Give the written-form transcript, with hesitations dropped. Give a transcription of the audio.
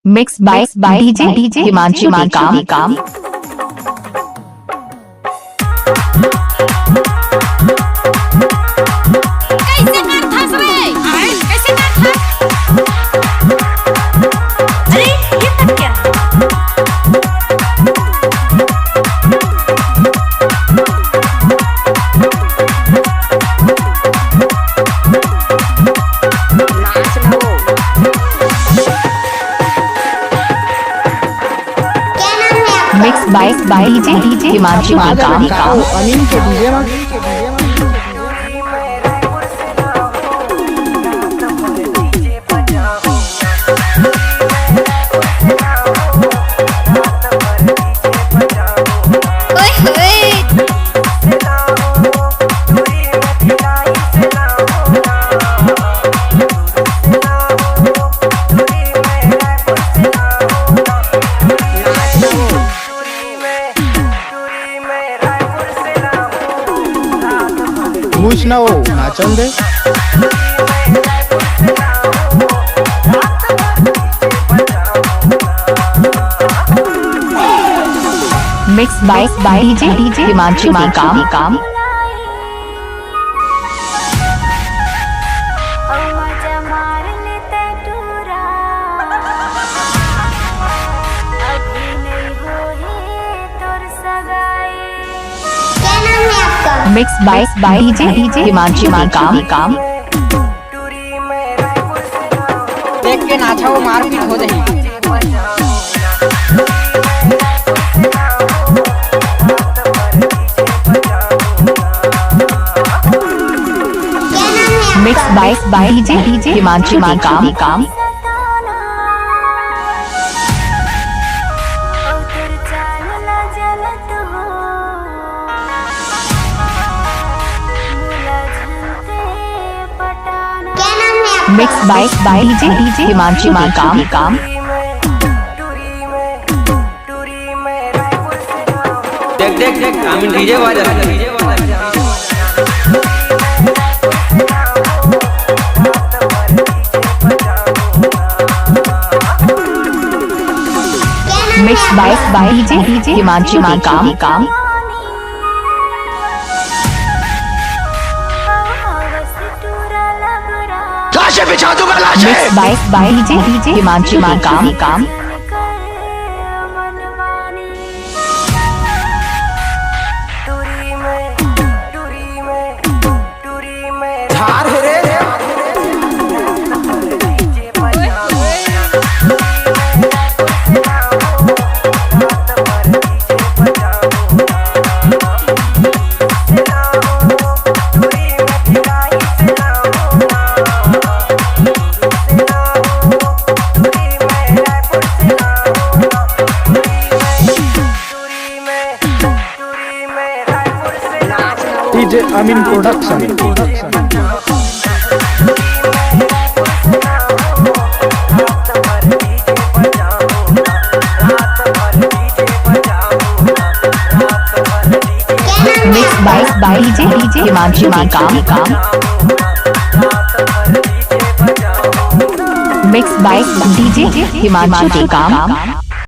Mix by DJ Himanshu काम। कैसे कर फंस रे? कैसे कर फंस? अरे ये तक क्या? मिक्स बाय डीजे हिमांशु काम। अमीन के डीजे में पूछ ना हो नाचन दे। मिक्स बाय डीजे हिमांशु काम। मिक्स बाय डीजे हिमांशु काम। देख के नाचा वो मारपीट हो जाएगी। मिक्स बाय डीजे हिमांशु काम। मिक्स बाय डीजे हिमांशु काम। देख आमीन डीजे बजा मिक्स बाय डीजे हिमांशु काम। मिक्स बाय डीजे हिमांशु काम। DJ Amin production. Mix by DJ Himanshu काम। मिक्स बाय डीजे हिमांशु काम।